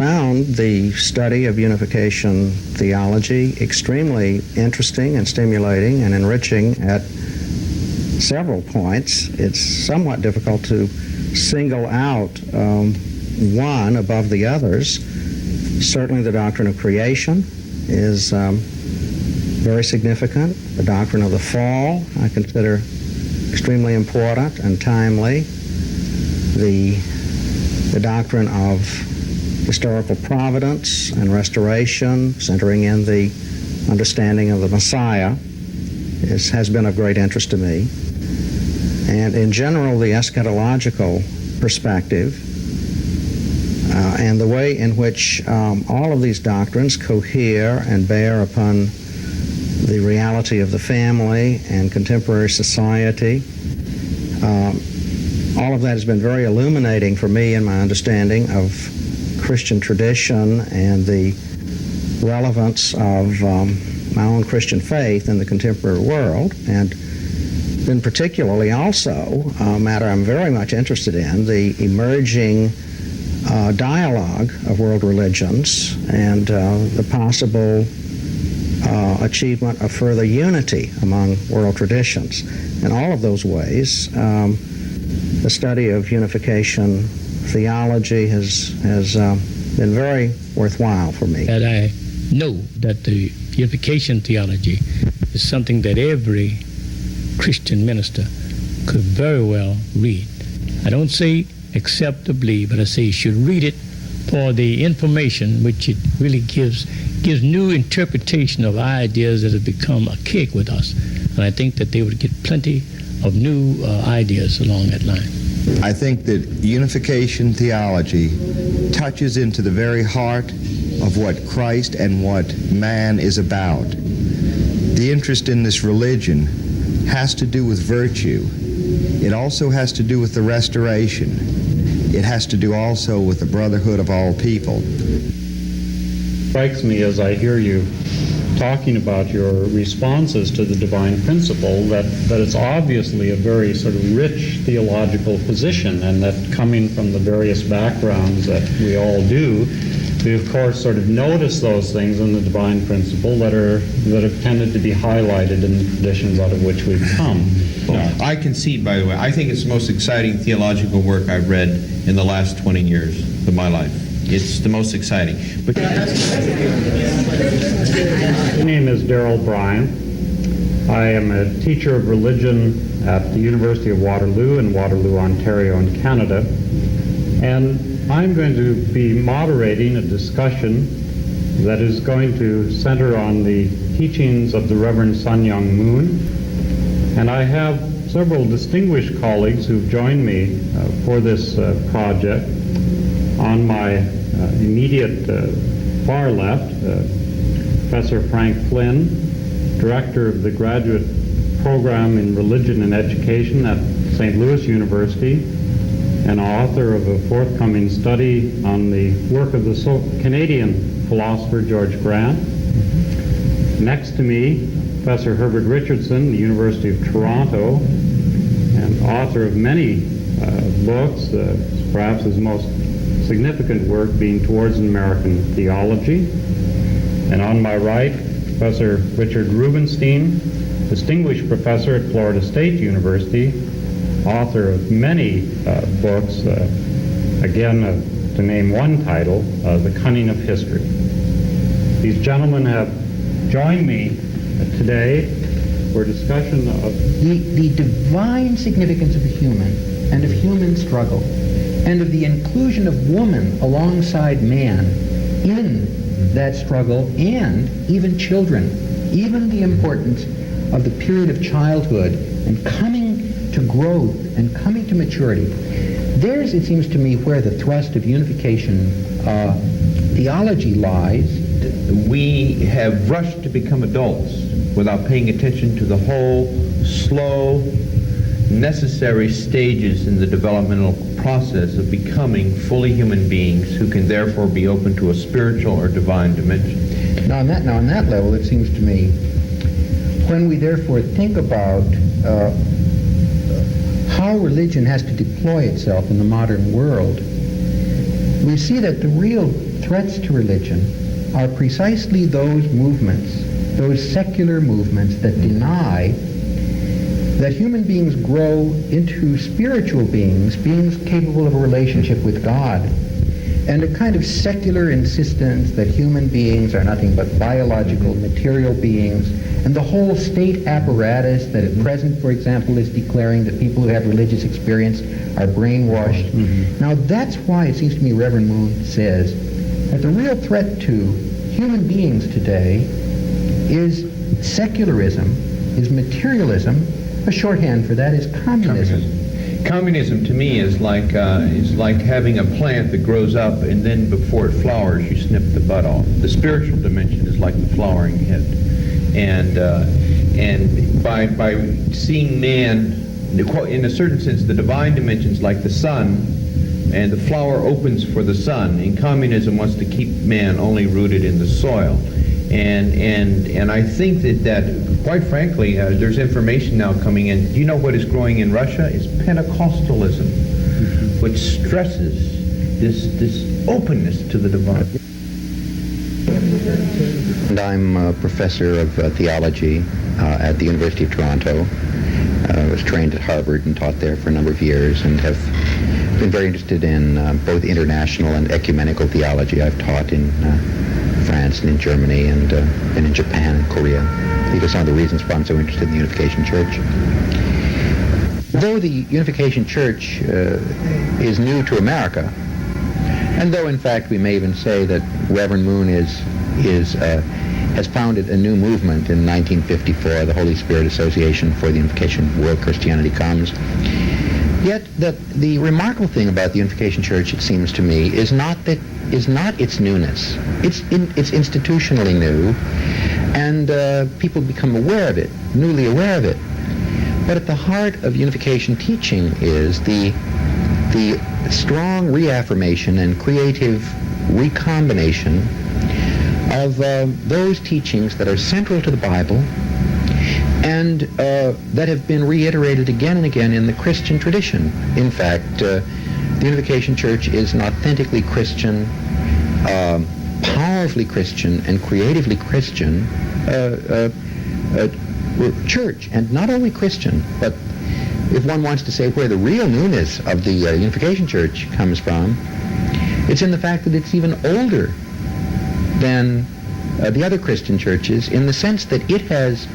found the study of unification theology extremely interesting and stimulating and enriching at several points. It's somewhat difficult to single out one above the others. Certainly the doctrine of creation is very significant. The doctrine of the fall I consider extremely important and timely. The doctrine of historical providence and restoration, centering in the understanding of the Messiah, has been of great interest to me. And in general, the eschatological perspective and the way in which all of these doctrines cohere and bear upon the reality of the family and contemporary society. All of that has been very illuminating for me in my understanding of Christian tradition and the relevance of my own Christian faith in the contemporary world, and then particularly also a matter I'm very much interested in, the emerging dialogue of world religions and the possible achievement of further unity among world traditions. In all of those ways, the study of unification theology has been very worthwhile for me. And I know that the unification theology is something that every Christian minister could very well read. I don't say accept or believe, but I say you should read it for the information which it really gives new interpretation of ideas that have become archaic with us. And I think that they would get plenty of new ideas along that line. I think that unification theology touches into the very heart of what Christ and what man is about. The interest in this religion has to do with virtue. It also has to do with the restoration. It has to do also with the brotherhood of all people. Strikes me as I hear you talking about your responses to the divine principle that it's obviously a very sort of rich theological position, and that coming from the various backgrounds that we all do, we of course sort of notice those things in the divine principle that have tended to be highlighted in the traditions out of which we've come. I concede, by the way, I think it's the most exciting theological work I've read in the last 20 years of my life. It's the most exciting. But My name is Darrell Bryan. I am a teacher of religion at the University of Waterloo in Waterloo, Ontario in Canada. And I'm going to be moderating a discussion that is going to center on the teachings of the Reverend Sun Myung Moon. And I have several distinguished colleagues who've joined me for this project. On my immediate far left, Professor Frank Flynn, Director of the Graduate Program in Religion and Education at St. Louis University, and author of a forthcoming study on the work of the Canadian philosopher George Grant. Next to me, Professor Herbert Richardson, the University of Toronto, and author of many books, perhaps his most significant work being Towards an American Theology. And on my right, Professor Richard Rubenstein, Distinguished Professor at Florida State University, author of many books, again, to name one title, The Cunning of History. These gentlemen have joined me today for a discussion of the divine significance of the human and of human struggle, and of the inclusion of woman alongside man in that struggle, and even children, even the importance of the period of childhood and coming to growth and coming to maturity. There's, it seems to me, where the thrust of unification theology lies. we have rushed to become adults without paying attention to the whole slow, necessary stages in the developmental process of becoming fully human beings who can therefore be open to a spiritual or divine dimension. Now on that level, it seems to me, when we therefore think about how religion has to deploy itself in the modern world, we see that the real threats to religion are precisely those movements, those secular movements that deny that human beings grow into spiritual beings, beings capable of a relationship with God, and a kind of secular insistence that human beings are nothing but biological, material beings, and the whole state apparatus that at present, for example, is declaring that people who have religious experience are brainwashed. Now that's why it seems to me Reverend Moon says that the real threat to human beings today is secularism, is materialism. A shorthand for that is communism. Communism to me is like having a plant that grows up and then before it flowers you snip the bud off. The spiritual dimension is like the flowering head, and by seeing man in a certain sense, the divine dimension is like the sun, and the flower opens for the sun. And communism wants to keep man only rooted in the soil. And I think that quite frankly, there's information now coming in. Do you know what is growing in Russia? It's Pentecostalism, which stresses this openness to the divine. And I'm a professor of theology at the University of Toronto. I was trained at Harvard and taught there for a number of years, and have been very interested in both international and ecumenical theology. I've taught in France and in Germany, and been in Japan and Korea. These are some of the reasons why I'm so interested in the Unification Church. Though the Unification Church is new to America, and though in fact we may even say that Reverend Moon has founded a new movement in 1954, the Holy Spirit Association for the Unification of World Christianity Comes, yet that the remarkable thing about the Unification Church, it seems to me, is not its newness. It's institutionally new, and people become aware of it, newly aware of it. But at the heart of Unification teaching is the strong reaffirmation and creative recombination of those teachings that are central to the Bible and that have been reiterated again and again in the Christian tradition. In fact, the Unification Church is an authentically Christian, powerfully Christian, and creatively Christian church. And not only Christian, but if one wants to say where the real newness of the Unification Church comes from, it's in the fact that it's even older than the other Christian churches, in the sense that it has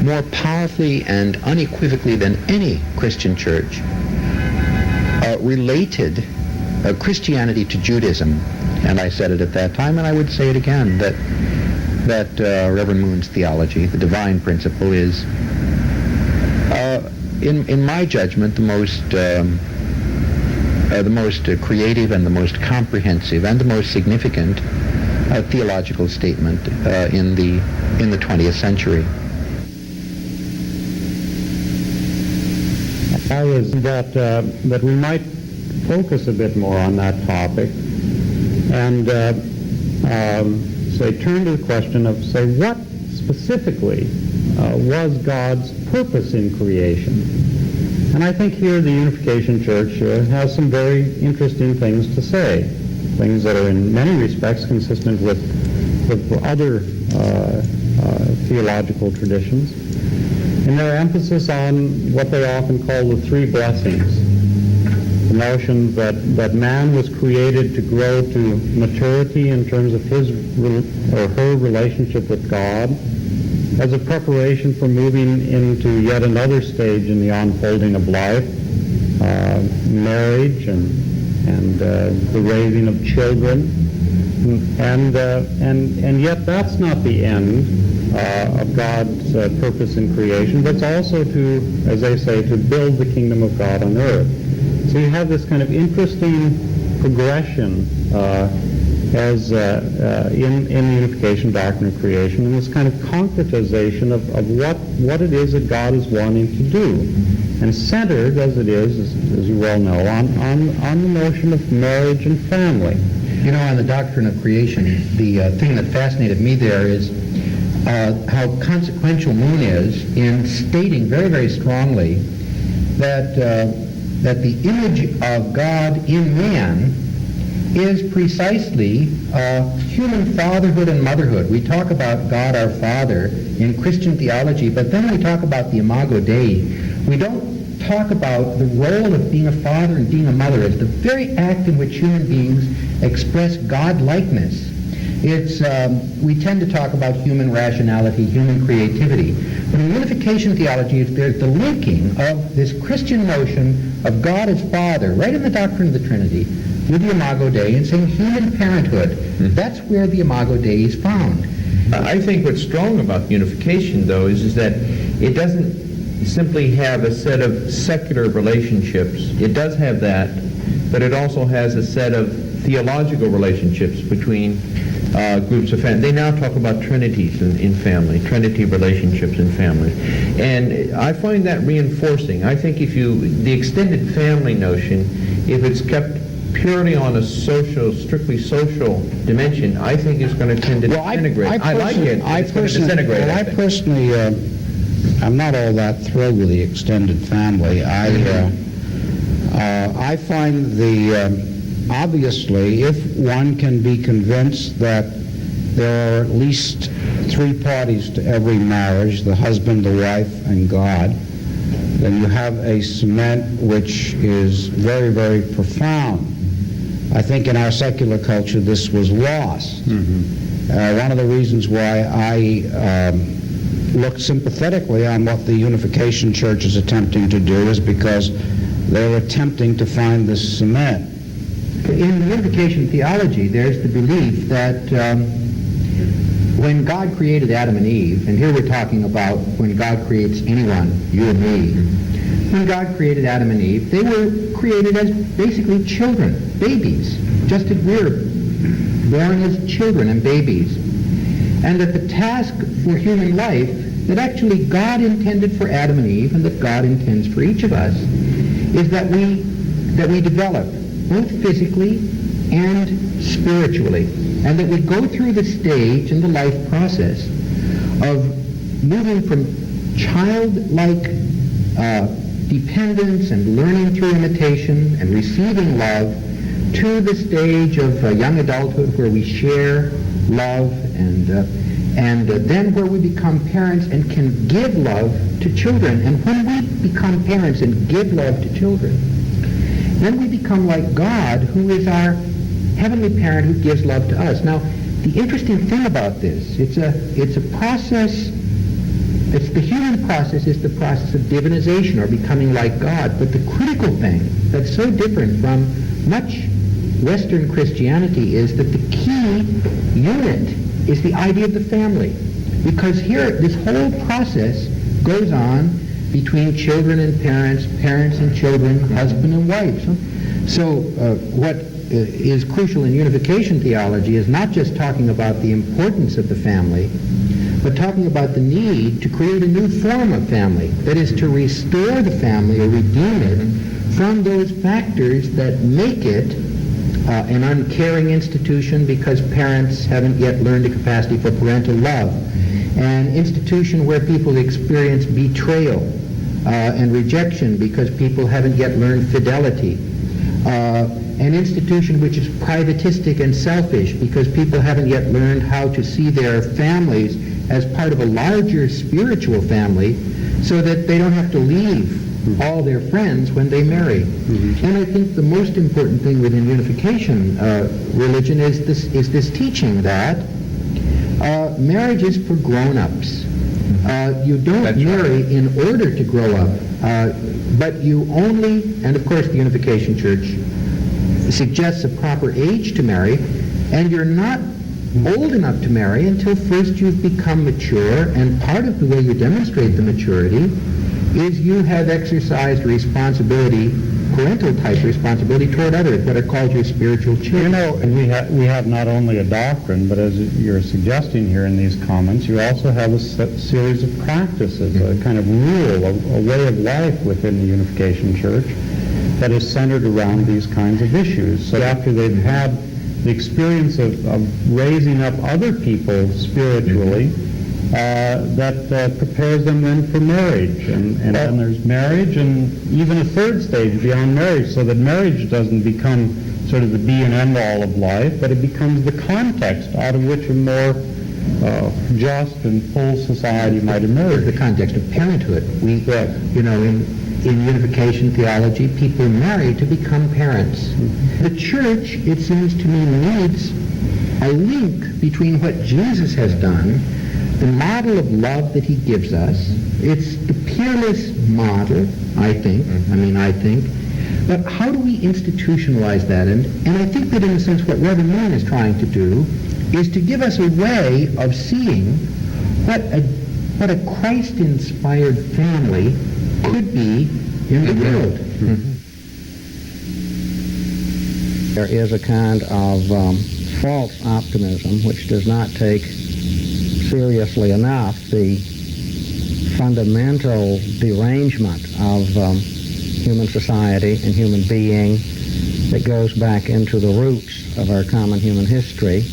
more powerfully and unequivocally than any Christian church related Christianity to Judaism. And I said it at that time, and I would say it again, that Reverend Moon's theology, the divine principle, is, in my judgment, the most creative and the most comprehensive and the most significant theological statement in the 20th century. I was that we might focus a bit more on that topic and turn to the question of, what specifically was God's purpose in creation? And I think here the Unification Church has some very interesting things to say, things that are in many respects consistent with other theological traditions, and their emphasis on what they often call the three blessings. The notion that man was created to grow to maturity in terms of his or her relationship with God, as a preparation for moving into yet another stage in the unfolding of life, marriage and the raising of children, and yet that's not the end of God's purpose in creation, but it's also to, as they say, to build the kingdom of God on earth. So you have this kind of interesting progression in the unification doctrine of creation, and this kind of concretization of what it is that God is wanting to do, and centered, as it is, as you well know, on the notion of marriage and family. You know, on the doctrine of creation, the thing that fascinated me there is how consequential Moon is in stating very, very strongly that the image of God in man is precisely human fatherhood and motherhood. We talk about God our Father in Christian theology, but then we talk about the Imago Dei. We don't talk about the role of being a father and being a mother as the very act in which human beings express God-likeness. We tend to talk about human rationality, human creativity. But in unification theology, there's the linking of this Christian notion of God as Father, right in the doctrine of the Trinity, with the Imago Dei, and saying human parenthood. That's where the Imago Dei is found. I think what's strong about unification, though, is that it doesn't simply have a set of secular relationships. It does have that, but it also has a set of theological relationships between groups of family. They now talk about trinities in family, trinity relationships in family. And I find that reinforcing. I think the extended family notion, if it's kept purely on a strictly social dimension, I think it's going to tend to disintegrate. I like it. It's going to disintegrate. Well, I personally, I'm not all that thrilled with the extended family. I find obviously, if one can be convinced that there are at least three parties to every marriage, the husband, the wife, and God, then you have a cement which is very, very profound. I think in our secular culture this was lost. One of the reasons why I look sympathetically on what the Unification Church is attempting to do is because they're attempting to find this cement. In unification theology, there's the belief that when God created Adam and Eve, and here we're talking about when God creates anyone, you and me, when God created Adam and Eve, they were created as basically children, babies, just as we're born as children and babies. And that the task for human life that actually God intended for Adam and Eve and that God intends for each of us is that we develop both physically and spiritually, and that we go through the stage in the life process of moving from childlike dependence and learning through imitation and receiving love to the stage of young adulthood where we share love and then where we become parents and can give love to children. And when we become parents and give love to children, then we become like God, who is our heavenly parent who gives love to us. Now, the interesting thing about this, it's a process. It's the human process is the process of divinization or becoming like God. But the critical thing that's so different from much Western Christianity is that the key unit is the idea of the family. Because here, this whole process goes on between children and parents, parents and children, husband and wife. So what is crucial in unification theology is not just talking about the importance of the family, but talking about the need to create a new form of family, that is to restore the family or redeem it from those factors that make it an uncaring institution because parents haven't yet learned the capacity for parental love, an institution where people experience betrayal and rejection because people haven't yet learned fidelity, an institution which is privatistic and selfish because people haven't yet learned how to see their families as part of a larger spiritual family so that they don't have to leave all their friends when they marry. And I think the most important thing within unification religion is this teaching that marriage is for grown-ups. You don't marry in order to grow up, but you only, and of course the Unification Church suggests a proper age to marry, and you're not old enough to marry until first you've become mature, and part of the way you demonstrate the maturity is you have exercised responsibility, parental type responsibility toward others, what are called your spiritual children. You know, and we have not only a doctrine, but as you're suggesting here in these comments, you also have a series of practices, a kind of rule, a way of life within the Unification Church that is centered around these kinds of issues. So after they've had the experience of raising up other people spiritually, that prepares them then for marriage. And then there's marriage and even a third stage beyond marriage, so that marriage doesn't become sort of the be and end all of life, but it becomes the context out of which a more just and full society might emerge. The context of parenthood. We, you know, in unification theology, people marry to become parents. The church, it seems to me, needs a link between what Jesus has done, the model of love that he gives us. It's the peerless model, I think. But how do we institutionalize that? And I think that in a sense what Reverend Moon is trying to do is to give us a way of seeing what a Christ-inspired family could be in the world. There is a kind of false optimism which does not take seriously enough the fundamental derangement of human society and human being that goes back into the roots of our common human history,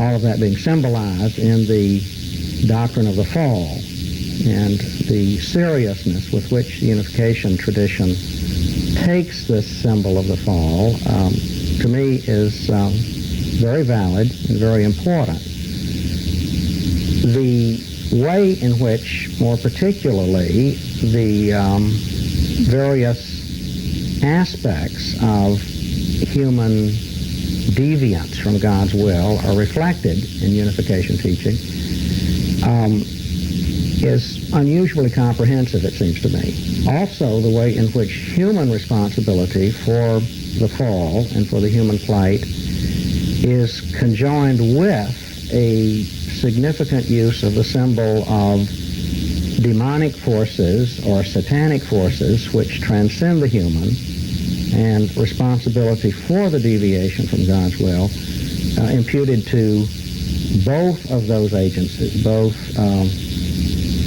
all of that being symbolized in the doctrine of the fall, and the seriousness with which the unification tradition takes this symbol of the fall, to me is very valid and very important. The way in which, more particularly, the various aspects of human deviance from God's will are reflected in unification teaching is unusually comprehensive, it seems to me. Also, the way in which human responsibility for the fall and for the human plight is conjoined with a significant use of the symbol of demonic forces or satanic forces which transcend the human, and responsibility for the deviation from God's will imputed to both of those agencies, both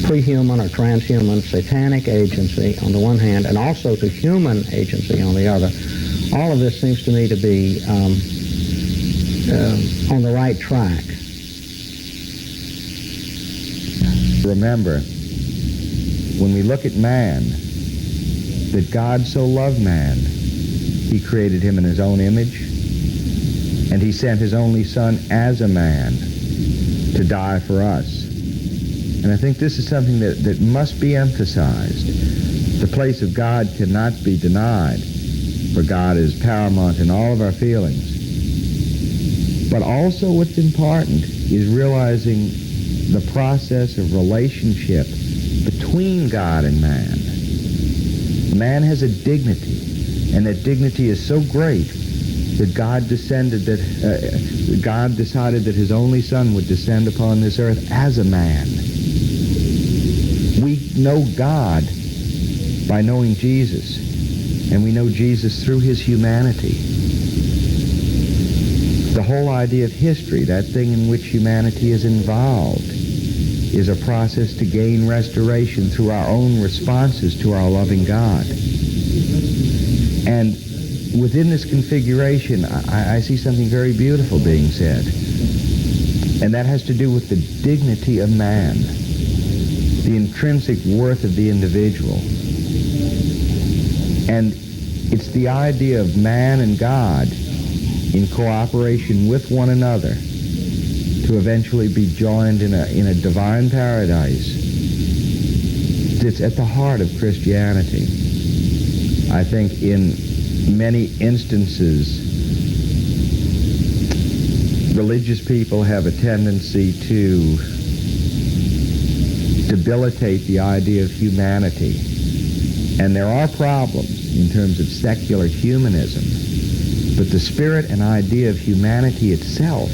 pre-human or transhuman satanic agency on the one hand, and also to human agency on the other. All of this seems to me to be on the right track. Remember, when we look at man, that God so loved man, he created him in his own image, and he sent his only son as a man to die for us. And I think this is something that must be emphasized. The place of God cannot be denied, for God is paramount in all of our feelings. But also what's important is realizing the process of relationship between God and man. Man has a dignity, and that dignity is so great that God decided that his only son would descend upon this earth as a man. We know God by knowing Jesus, and we know Jesus through his humanity. The whole idea of history, that thing in which humanity is involved, is a process to gain restoration through our own responses to our loving God. And within this configuration, I see something very beautiful being said. And that has to do with the dignity of man, the intrinsic worth of the individual. And it's the idea of man and God in cooperation with one another to eventually be joined in a divine paradise that's at the heart of Christianity. I think in many instances, religious people have a tendency to debilitate the idea of humanity. And there are problems in terms of secular humanism, but the spirit and idea of humanity itself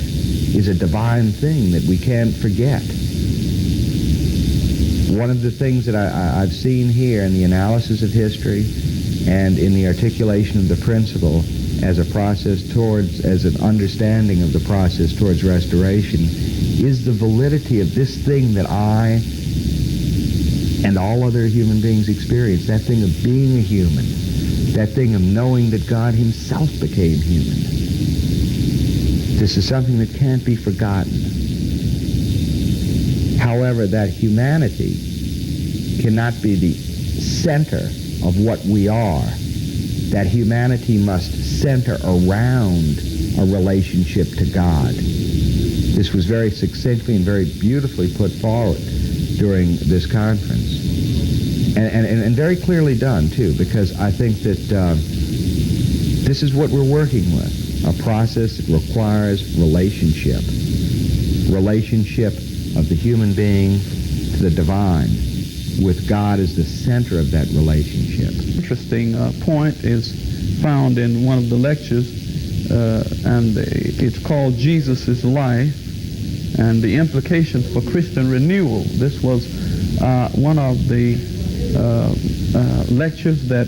is a divine thing that we can't forget. One of the things that I've seen here in the analysis of history and in the articulation of the principle as a process as an understanding of the process towards restoration is the validity of this thing that I and all other human beings experience, that thing of being a human, that thing of knowing that God himself became human. This is something that can't be forgotten. However, that humanity cannot be the center of what we are. That humanity must center around a relationship to God. This was very succinctly and very beautifully put forward during this conference. And very clearly done, too, because I think that this is what we're working with, a process that requires relationship of the human being to the divine, with God as the center of that relationship. Interesting point is found in one of the lectures, and it's called Jesus is Life, and the implications for Christian renewal. This was one of the lectures that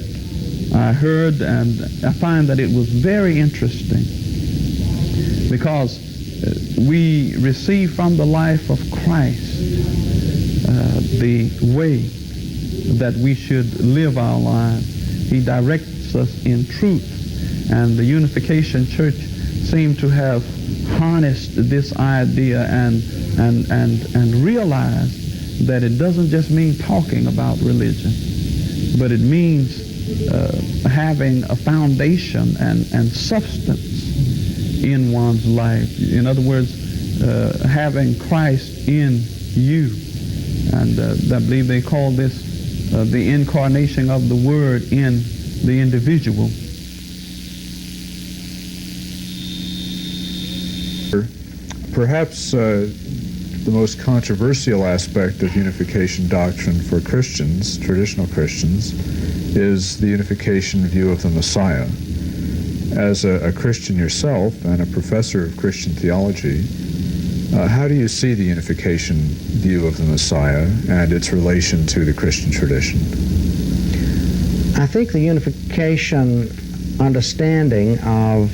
I heard, and I find that it was very interesting because we receive from the life of Christ the way that we should live our lives. He directs us in truth, and the Unification Church seemed to have harnessed this idea and realized that it doesn't just mean talking about religion, but it means having a foundation and substance in one's life. In other words, having Christ in you. And I believe they call this the incarnation of the Word in the individual. Perhaps the most controversial aspect of unification doctrine for Christians, traditional Christians, is the unification view of the Messiah. As a Christian yourself and a professor of Christian theology, how do you see the unification view of the Messiah and its relation to the Christian tradition? I think the unification understanding of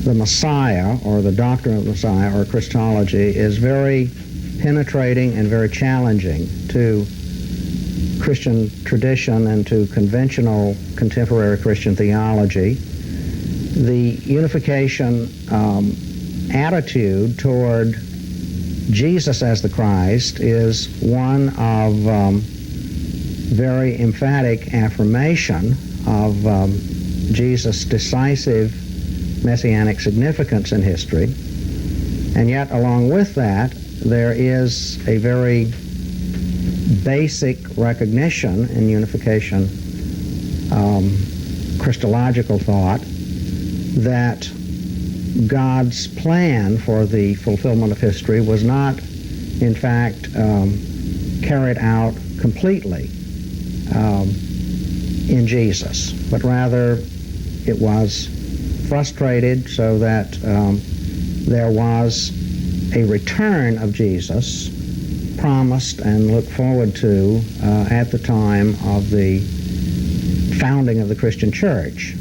the Messiah, or the doctrine of the Messiah, or Christology, is very penetrating and very challenging to Christian tradition and to conventional contemporary Christian theology. The unification attitude toward Jesus as the Christ is one of very emphatic affirmation of Jesus' decisive messianic significance in history. And yet, along with that, there is a very basic recognition in unification Christological thought that God's plan for the fulfillment of history was not, in fact, carried out completely in Jesus, but rather it was frustrated so that there was a return of Jesus promised and looked forward to at the time of the founding of the Christian church.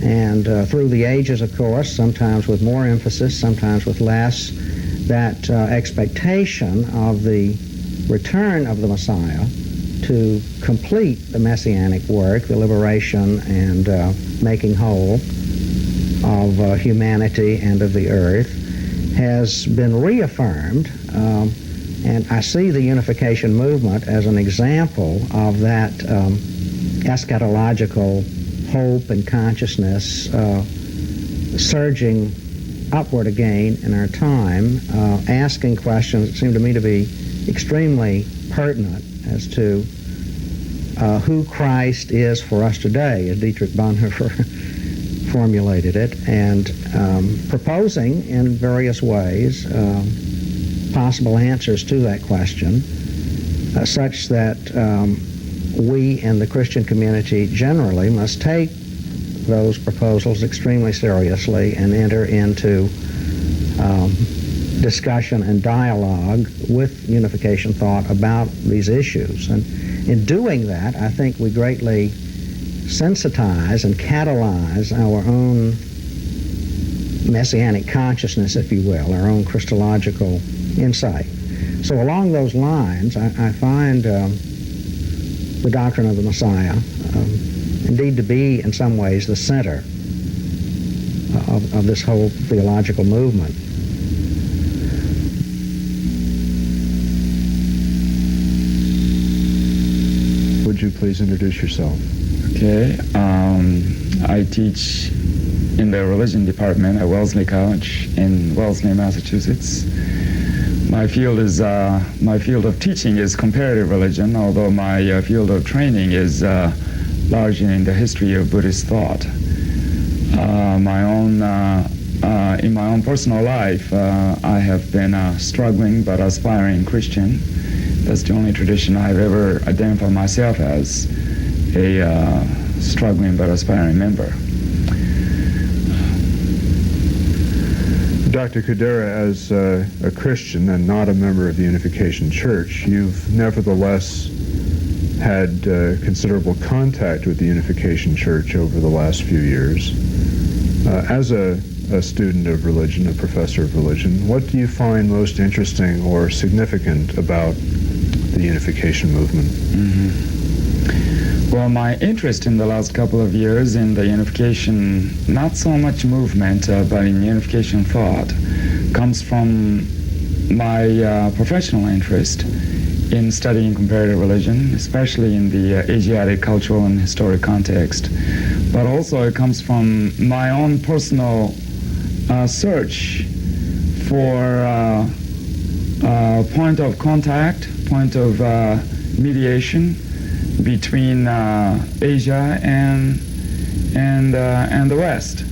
And through the ages, of course, sometimes with more emphasis, sometimes with less, that expectation of the return of the Messiah to complete the messianic work, the liberation and making whole of humanity and of the earth, has been reaffirmed. And I see the unification movement as an example of that eschatological hope and consciousness surging upward again in our time, asking questions that seem to me to be extremely pertinent as to who Christ is for us today, as Dietrich Bonhoeffer formulated it, and proposing in various ways possible answers to that question, such that we in the Christian community generally must take those proposals extremely seriously and enter into discussion and dialogue with unification thought about these issues. And in doing that, I think we greatly sensitize and catalyze our own messianic consciousness, if you will, our own Christological insight. So along those lines, I find the doctrine of the Messiah indeed to be, in some ways, the center of this whole theological movement. Would you please introduce yourself? Okay. I teach in the religion department at Wellesley College in Wellesley, Massachusetts. My field of teaching is comparative religion, although my field of training is largely in the history of Buddhist thought. In my own personal life, I have been a struggling but aspiring Christian. That's the only tradition I've ever identified myself as, a struggling but aspiring member. Dr. Kudera, as a Christian and not a member of the Unification Church, you've nevertheless had considerable contact with the Unification Church over the last few years. As a student of religion, a professor of religion, what do you find most interesting or significant about the Unification movement? Well, my interest in the last couple of years in the Unification, not so much movement, but in Unification thought, comes from my professional interest in studying comparative religion, especially in the Asiatic cultural and historic context. But also it comes from my own personal search for point of contact, point of mediation between Asia and the West,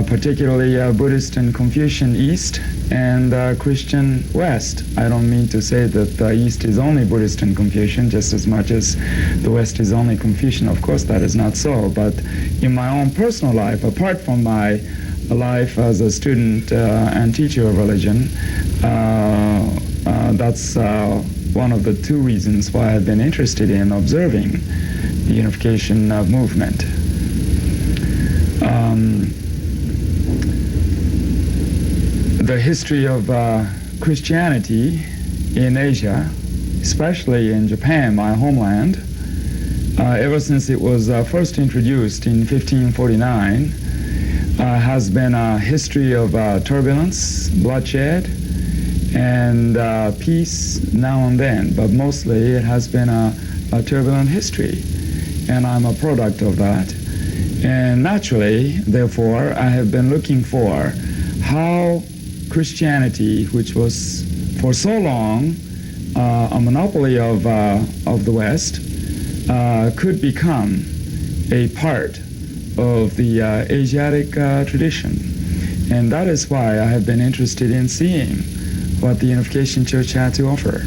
particularly Buddhist and Confucian East and Christian West. I don't mean to say that the East is only Buddhist and Confucian just as much as the West is only Confucian. Of course, that is not so. But in my own personal life, apart from my life as a student and teacher of religion, that's one of the two reasons why I've been interested in observing the Unification movement. The history of Christianity in Asia, especially in Japan, my homeland, ever since it was first introduced in 1549, has been a history of turbulence, bloodshed, and peace now and then, but mostly it has been a turbulent history, and I'm a product of that. And naturally, therefore, I have been looking for how Christianity, which was for so long a monopoly of the West, could become a part of the Asiatic tradition. And that is why I have been interested in seeing what the Unification Church had to offer.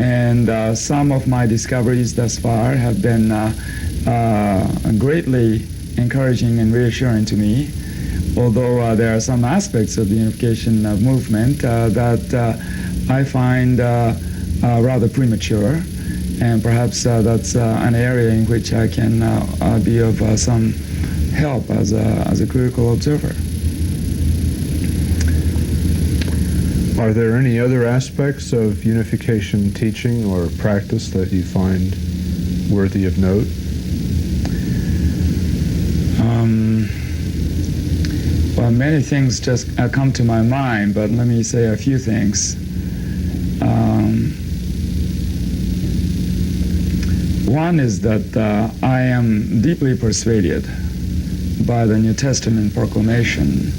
And some of my discoveries thus far have been greatly encouraging and reassuring to me, although there are some aspects of the Unification movement that I find rather premature, and perhaps that's an area in which I can be of some help as a critical observer. Are there any other aspects of Unification teaching or practice that you find worthy of note? Well, many things just come to my mind, but let me say a few things. One is that I am deeply persuaded by the New Testament proclamation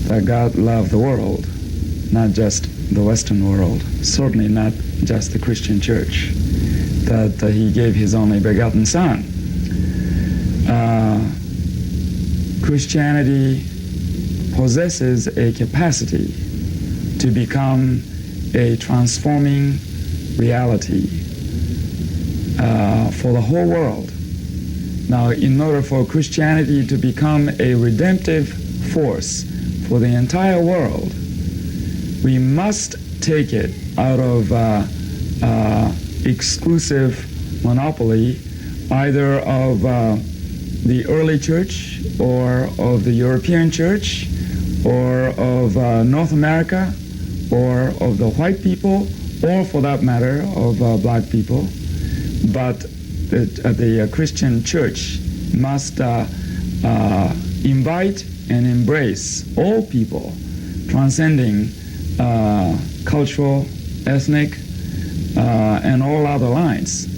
that God loved the world, not just the Western world, certainly not just the Christian church, that he gave his only begotten Son. Christianity possesses a capacity to become a transforming reality for the whole world. Now, in order for Christianity to become a redemptive force for the entire world, we must take it out of exclusive monopoly either of the early church or of the European church or of North America or of the white people or, for that matter, of black people. But the Christian church must invite and embrace all people, transcending cultural, ethnic, and all other lines.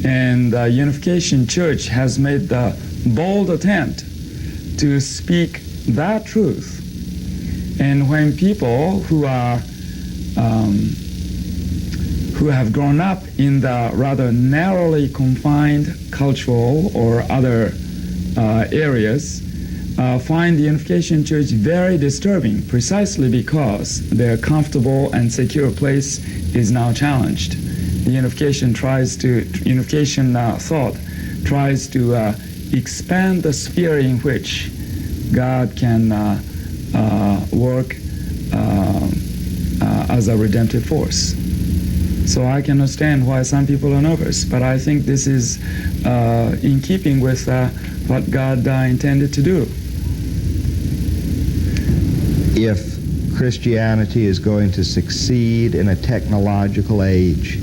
And the Unification Church has made the bold attempt to speak that truth. And when people who are who have grown up in the rather narrowly confined cultural or other areas find the Unification Church very disturbing, precisely because their comfortable and secure place is now challenged. The Unification thought tries to expand the sphere in which God can work as a redemptive force. So I can understand why some people are nervous, but I think this is in keeping with what God intended to do. If Christianity is going to succeed in a technological age,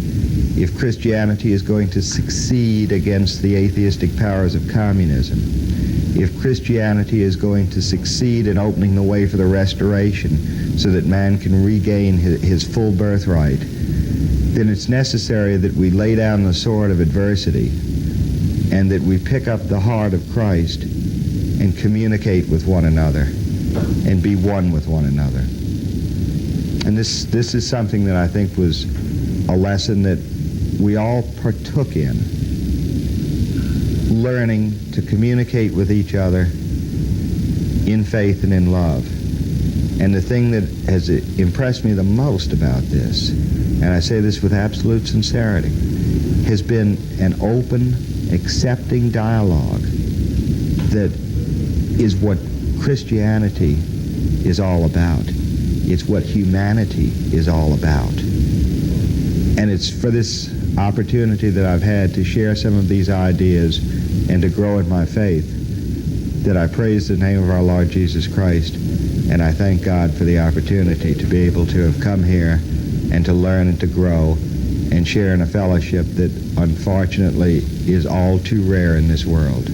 if Christianity is going to succeed against the atheistic powers of communism, if Christianity is going to succeed in opening the way for the restoration so that man can regain his full birthright, then it's necessary that we lay down the sword of adversity and that we pick up the heart of Christ and communicate with one another and be one with one another. And this is something that I think was a lesson that we all partook in, learning to communicate with each other in faith and in love. And the thing that has impressed me the most about this, and I say this with absolute sincerity, has been an open, accepting dialogue that is what Christianity is all about. It's what humanity is all about. And it's for this opportunity that I've had to share some of these ideas and to grow in my faith that I praise the name of our Lord Jesus Christ, and I thank God for the opportunity to be able to have come here and to learn and to grow and share in a fellowship that unfortunately is all too rare in this world.